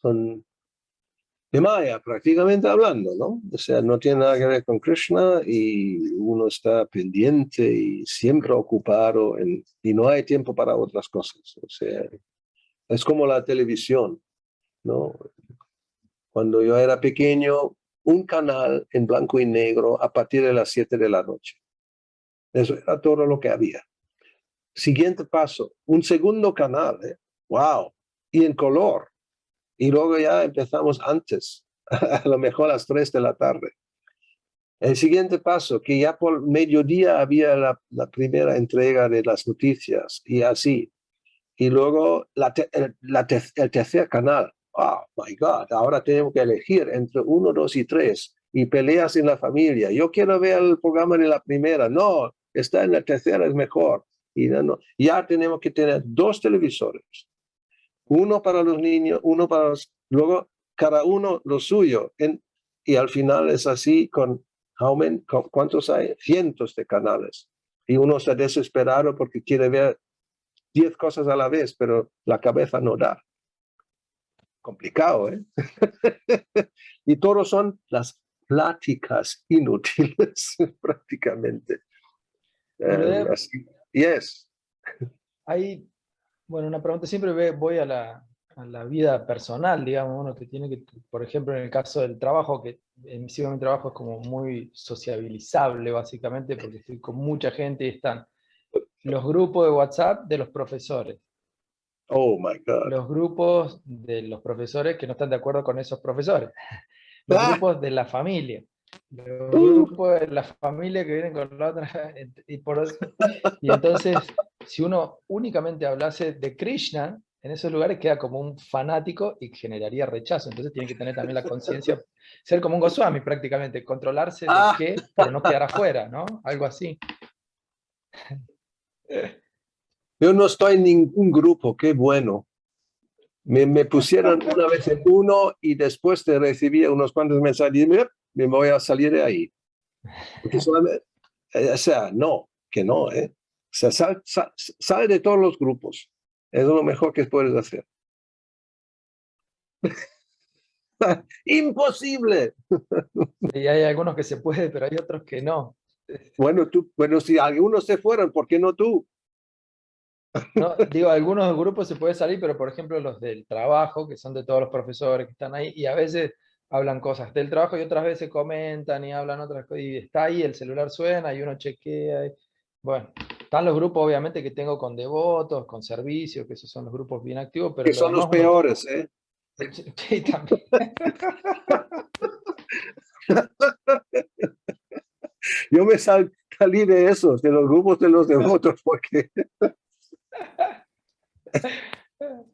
son de Maya, prácticamente hablando, ¿no? O sea, no tiene nada que ver con Krishna, y uno está pendiente y siempre ocupado y no hay tiempo para otras cosas. O sea, es como la televisión, ¿no? Cuando yo era pequeño, un canal en blanco y negro a partir de las 7 de la noche. Eso era todo lo que había. Siguiente paso, un segundo canal, ¡wow! Y en color. Y luego ya empezamos antes, a lo mejor a las 3 de la tarde. El siguiente paso, que ya por mediodía había la primera entrega de las noticias, y así. Y luego el tercer canal. Oh, my God, ahora tenemos que elegir entre 1, 2 y 3. Y peleas en la familia. Yo quiero ver el programa de la primera. No, está en la tercera, es mejor. Y no, ya tenemos que tener 2 televisores. Uno para los niños, uno para los... Luego, cada uno lo suyo. Y al final es así con... ¿Cuántos hay? Cientos de canales. Y uno está desesperado porque quiere ver 10 cosas a la vez, pero la cabeza no da. Complicado, ¿eh? Y todos son las pláticas inútiles, prácticamente. Bueno, Yes. hay, bueno, una pregunta, siempre voy a la vida personal, digamos, uno que tiene que, por ejemplo, en el caso del trabajo, que encima mi trabajo es como muy sociabilizable, básicamente, porque estoy con mucha gente y están los grupos de WhatsApp de los profesores. Oh, my God. Los grupos de los profesores que no están de acuerdo con esos profesores. Los grupos de la familia. Los grupos de la familia que vienen con la otra. Y entonces, si uno únicamente hablase de Krishna, en esos lugares queda como un fanático y generaría rechazo. Entonces tiene que tener también la conciencia, ser como un Goswami prácticamente, controlarse de qué, pero no quedar afuera, ¿no? Algo así. Yo no estoy en ningún grupo, qué bueno. Me pusieron una vez en uno y después de recibir unos cuantos mensajes, me voy a salir de ahí. Porque solamente, o sea, no, que no, ¿eh? O sea, sale de todos los grupos. Es lo mejor que puedes hacer. ¡Imposible! Y hay algunos que se puede, pero hay otros que no. Bueno, si algunos se fueron, ¿por qué no tú? No, digo, algunos grupos se puede salir, pero por ejemplo los del trabajo, que son de todos los profesores que están ahí, y a veces hablan cosas del trabajo y otras veces comentan y hablan otras cosas, y está ahí, el celular suena y uno chequea. Bueno, están los grupos obviamente que tengo con devotos, con servicios, que esos son los grupos bien activos, pero Que lo son los demás uno... peores, ¿eh? Sí, también. Yo me salí de esos, de los grupos de los devotos, porque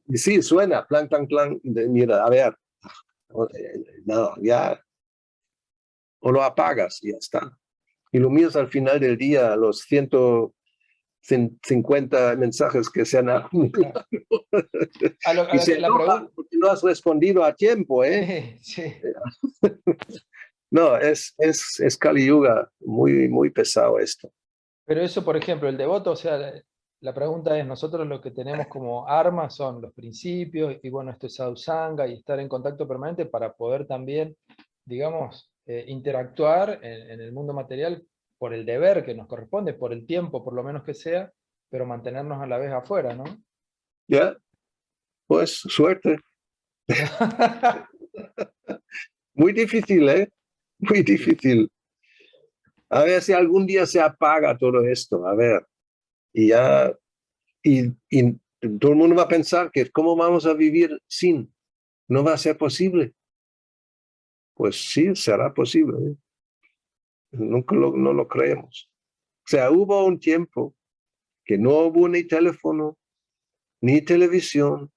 y sí, suena, plan, plan, plan, mira, a ver, no, ya, o lo apagas y ya está. Y lo mío es al final del día, los 150 mensajes que se han acumulado. Y se La enojan pregunta... porque no has respondido a tiempo, ¿eh? Sí. No, es Kali Yuga, muy, muy pesado esto. Pero eso, por ejemplo, el devoto, o sea, la pregunta es, nosotros lo que tenemos como armas son los principios, y bueno, esto es sadhusanga y estar en contacto permanente para poder también, digamos, interactuar en el mundo material por el deber que nos corresponde, por el tiempo, por lo menos que sea, pero mantenernos a la vez afuera, ¿no? ¿Ya? Pues suerte. Muy difícil, ¿eh? Muy difícil. A ver si algún día se apaga todo esto, a ver. Y ya, y todo el mundo va a pensar que cómo vamos a vivir sin, no va a ser posible. Pues sí, será posible, ¿eh? Nunca no lo creemos. O sea, hubo un tiempo que no hubo ni teléfono, ni televisión,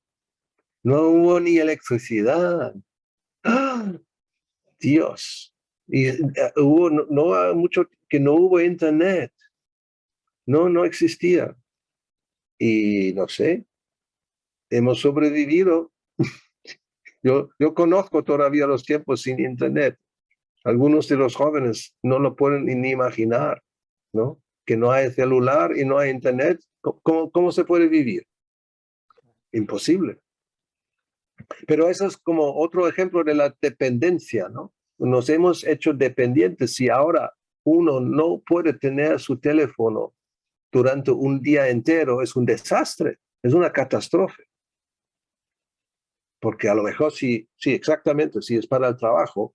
no hubo ni electricidad. ¡Ah! Dios. Y hubo no mucho que no hubo internet. No existía. Y no sé, hemos sobrevivido. Yo conozco todavía los tiempos sin internet. Algunos de los jóvenes no lo pueden ni imaginar, ¿no? Que no hay celular y no hay internet. ¿Cómo se puede vivir? Imposible. Pero eso es como otro ejemplo de la dependencia, ¿no? Nos hemos hecho dependientes. Si ahora uno no puede tener su teléfono durante un día entero, es un desastre, es una catástrofe. Porque a lo mejor sí, exactamente, si es para el trabajo,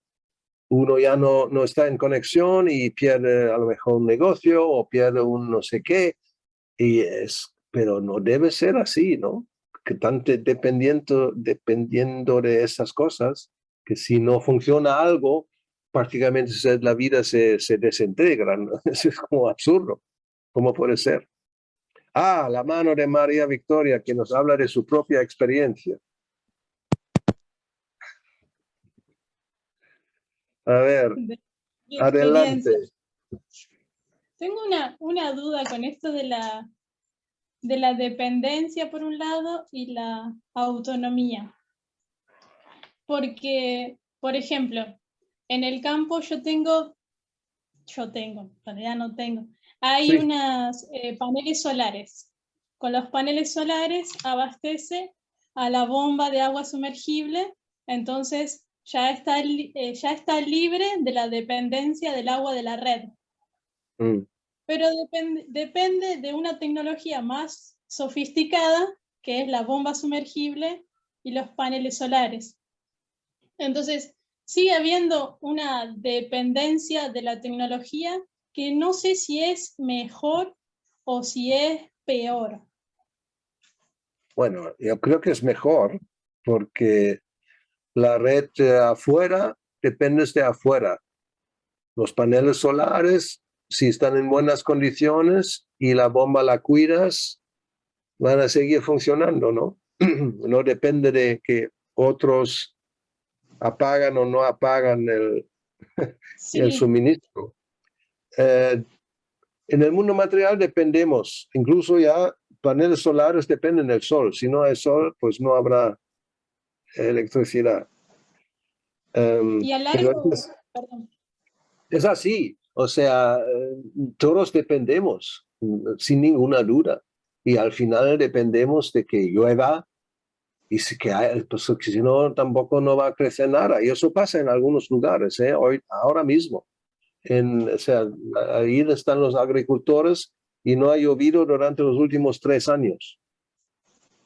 uno ya no está en conexión y pierde a lo mejor un negocio o pierde un no sé qué, pero no debe ser así, ¿no? Que tanto dependiendo de esas cosas, que si no funciona algo, prácticamente la vida se desintegra, ¿no? Eso es como absurdo. ¿Cómo puede ser? Ah, la mano de María Victoria, que nos habla de su propia experiencia. A ver, Mi adelante. experiencia. Tengo una duda con esto de la dependencia por un lado y la autonomía. Porque, por ejemplo, en el campo en realidad no tengo, hay Sí. unas paneles solares. Con los paneles solares abastece a la bomba de agua sumergible, entonces ya está libre de la dependencia del agua de la red. Pero depende de una tecnología más sofisticada, que es la bomba sumergible y los paneles solares. Entonces, sigue habiendo una dependencia de la tecnología que no sé si es mejor o si es peor. Bueno, yo creo que es mejor porque la red afuera dependes de afuera. Los paneles solares, si están en buenas condiciones y la bomba la cuidas, van a seguir funcionando, ¿no? No depende de que otros apagan o no apagan el Sí, suministro. En el mundo material dependemos, incluso ya paneles solares dependen del sol. Si no hay sol, pues no habrá electricidad. Y a Pero largo, perdón. es así, o sea, todos dependemos, sin ninguna duda. Y al final dependemos de que llueva y pues, si no, tampoco no va a crecer nada. Y eso pasa en algunos lugares, hoy, ahora mismo. O sea, ahí están los agricultores y no ha llovido durante los últimos 3 años.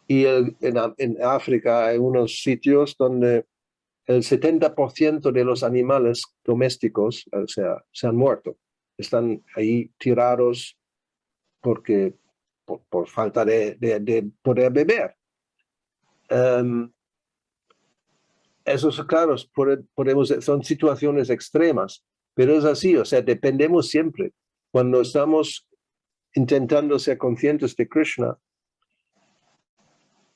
Y en África hay unos sitios donde el 70% de los animales domésticos, o sea, se han muerto. Están ahí tirados por falta de poder beber. Eso es claro, son situaciones extremas, pero es así, o sea, dependemos siempre. Cuando estamos intentando ser conscientes de Krishna,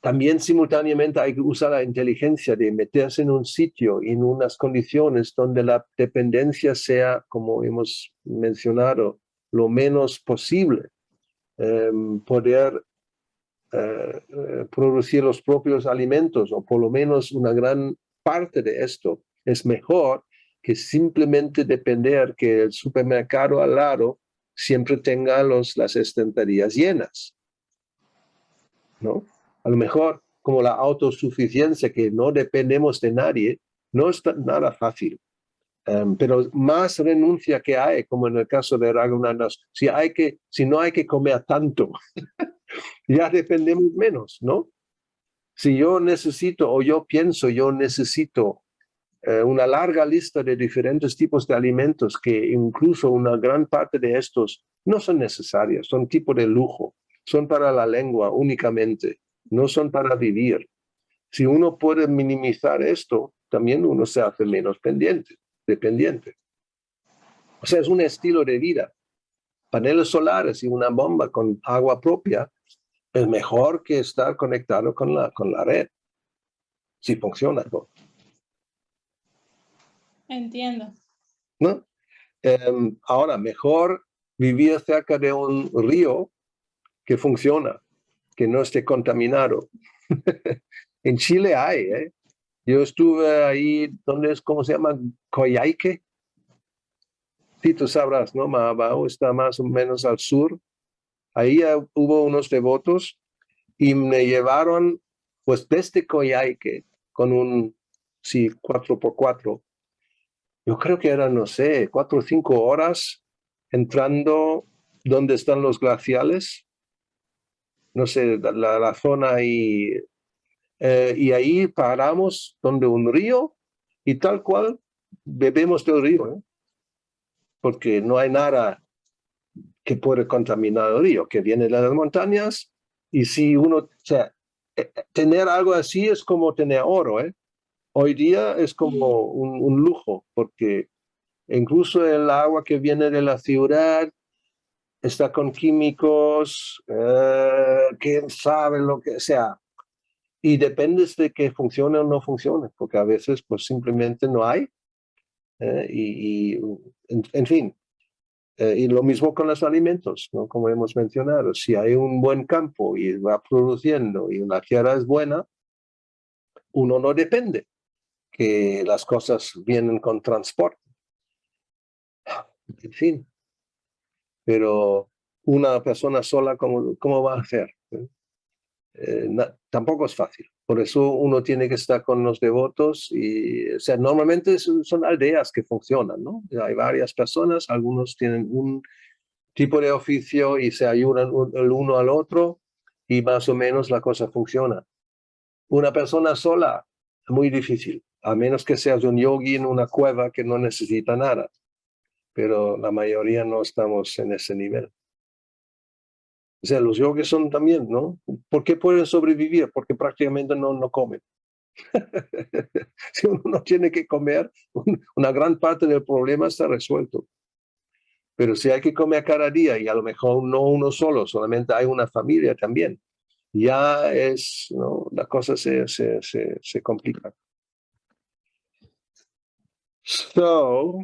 también simultáneamente hay que usar la inteligencia de meterse en un sitio, en unas condiciones donde la dependencia sea, como hemos mencionado, lo menos posible. Poder producir los propios alimentos, o por lo menos una gran parte de esto, es mejor que simplemente depender que el supermercado al lado siempre tenga las estanterías llenas, ¿no? A lo mejor, como la autosuficiencia, que no dependemos de nadie, no es nada fácil. Pero más renuncia que hay, como en el caso de Raghunath, si no hay que comer tanto, ya dependemos menos, ¿no? Si yo necesito, o yo pienso, yo necesito una larga lista de diferentes tipos de alimentos, que incluso una gran parte de estos no son necesarios, son tipo de lujo, son para la lengua únicamente, no son para vivir. Si uno puede minimizar esto, también uno se hace menos dependiente. O sea, es un estilo de vida. Paneles solares y una bomba con agua propia es mejor que estar conectado con la red. Si funciona todo. Entiendo. ¿No? Ahora, mejor vivir cerca de un río que funciona, que no esté contaminado. En Chile hay, Yo estuve ahí, ¿cómo se llama? Coyhaique. Sí, tú sabrás, ¿no? Mahabao está más o menos al sur. Ahí hubo unos devotos y me llevaron, pues, desde Coyhaique con un, 4x4. Yo creo que eran, no sé, 4 o 5 horas entrando donde están los glaciales, no sé, la zona ahí. Y ahí paramos donde un río y tal cual bebemos del río, porque no hay nada que puede contaminar el río, que viene de las montañas. Y si uno, o sea, tener algo así es como tener oro, Hoy día es como un lujo, porque incluso el agua que viene de la ciudad está con químicos, quién sabe lo que sea. Y depende de que funcione o no funcione, porque a veces pues simplemente no hay. En fin, y lo mismo con los alimentos, ¿no? Como hemos mencionado, si hay un buen campo y va produciendo y la tierra es buena, uno no depende que las cosas vienen con transporte. En fin, pero una persona sola, ¿cómo va a hacer? Tampoco es fácil. Por eso uno tiene que estar con los devotos y, o sea, normalmente son aldeas que funcionan, ¿no? Hay varias personas, algunos tienen un tipo de oficio y se ayudan el uno al otro y más o menos la cosa funciona. Una persona sola, muy difícil, a menos que seas un yogi en una cueva que no necesita nada, pero la mayoría no estamos en ese nivel. O sea, los yogis son también, ¿no? ¿Por qué pueden sobrevivir? Porque prácticamente no comen. Si uno no tiene que comer, una gran parte del problema está resuelto. Pero si hay que comer cada día y a lo mejor no uno solo, solamente hay una familia también, ya es, ¿no? La cosa se complica. So,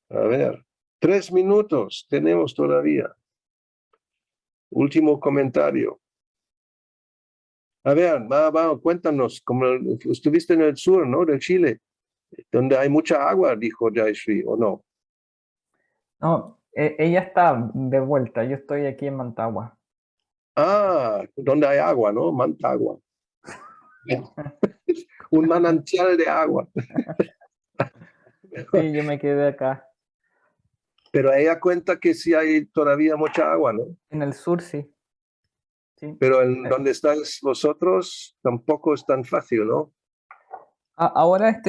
a ver, 3 minutos tenemos todavía. Último comentario. A ver, cuéntanos, como estuviste en el sur, ¿no? De Chile, donde hay mucha agua, dijo Jayashree, ¿o no? No, ella está de vuelta, yo estoy aquí en Mantagua. Ah, donde hay agua, ¿no? Mantagua. Un manantial de agua. Sí, yo me quedé acá. Pero ella cuenta que sí hay todavía mucha agua, ¿no? En el sur, sí. Sí. Pero en donde estáis vosotros tampoco es tan fácil, ¿no? Ahora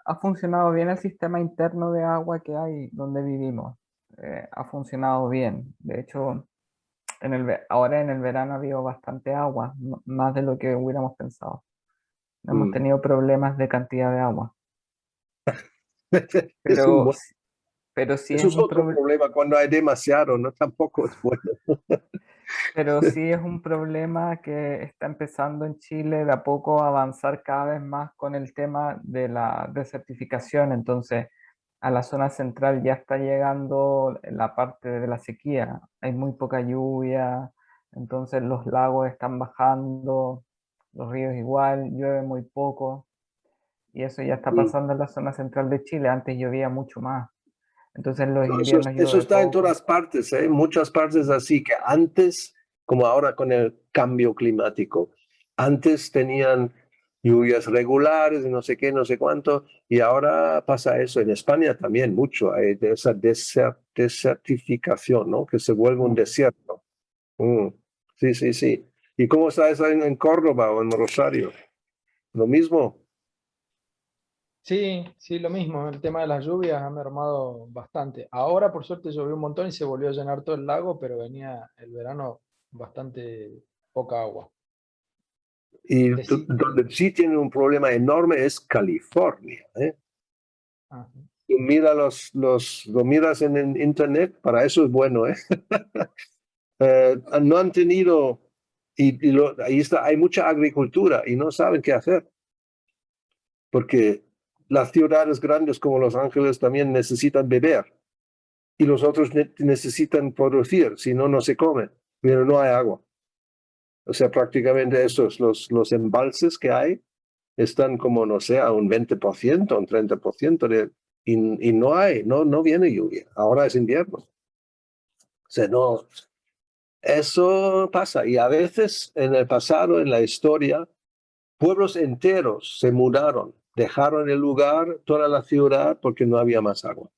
ha funcionado bien el sistema interno de agua que hay donde vivimos. Ha funcionado bien. De hecho, ahora en el verano ha habido bastante agua, más de lo que hubiéramos pensado. No hemos tenido problemas de cantidad de agua. Pero, pero sí Eso es es un otro problema cuando hay demasiado, ¿no? Tampoco es bueno. Pero sí es un problema que está empezando en Chile de a poco a avanzar cada vez más con el tema de la desertificación. Entonces, a la zona central ya está llegando la parte de la sequía. Hay muy poca lluvia, entonces los lagos están bajando, los ríos igual, llueve muy poco. Y eso ya está pasando en la zona central de Chile. Antes llovía mucho más. Entonces en los inviernos Eso llueve está en poco. todas partes, ¿eh? Muchas partes así que antes, como ahora con el cambio climático, antes tenían lluvias regulares, no sé qué, no sé cuánto, y ahora pasa eso. En España también mucho, hay de esa desertificación, ¿no? Que se vuelve un desierto. Sí, sí, sí. ¿Y cómo está eso en Córdoba o en Rosario? ¿Lo mismo? Sí, sí, lo mismo. El tema de las lluvias ha mermado bastante. Ahora, por suerte, llovió un montón y se volvió a llenar todo el lago, pero venía el verano bastante poca agua. Y Decí- donde sí tienen un problema enorme es California, ¿eh? Ajá. Tú mira lo miras en internet, para eso es bueno, ¿eh? No han tenido, ahí está, hay mucha agricultura y no saben qué hacer, porque las ciudades grandes como Los Ángeles también necesitan beber y los otros necesitan producir, si no, no se comen, pero no hay agua. O sea, prácticamente estos, los embalses que hay, están como, no sé, a un 20%, un 30% y no viene lluvia. Ahora es invierno. O sea, no, eso pasa. Y a veces en el pasado, en la historia, pueblos enteros se mudaron, dejaron el lugar, toda la ciudad, porque no había más agua.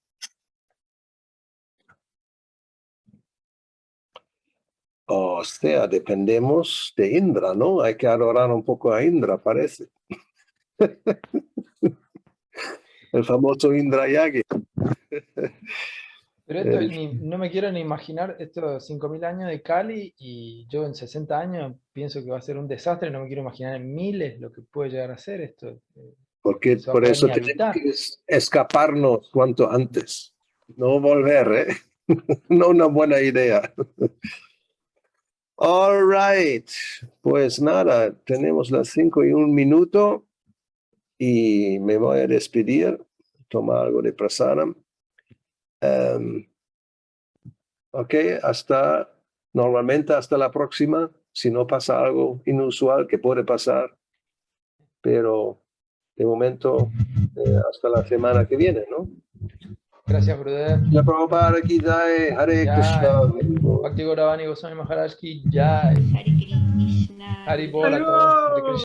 O sea, dependemos de Indra, ¿no? Hay que adorar un poco a Indra, parece. El famoso Indra Yagi. Pero esto, no me quiero ni imaginar estos 5.000 años de Cali y yo en 60 años pienso que va a ser un desastre, no me quiero imaginar en miles lo que puede llegar a ser esto. Porque No se va a por poder eso ni tenemos habitar. que escaparnos cuanto antes. No volver, ¿eh? No una buena idea. All right. Pues nada, tenemos las 5:01 y me voy a despedir, tomar algo de prasadam. Ok, normalmente hasta la próxima, si no pasa algo inusual que puede pasar, pero de momento hasta la semana que viene, ¿no? Gracias, brother. Ya Prabhupada aquí Jai, Hare Krishna. Ya, Bhakti Gauravani Goswami Maharaj ki Jai. Hare Krishna. Hari Bol a todos. Hare Krishna.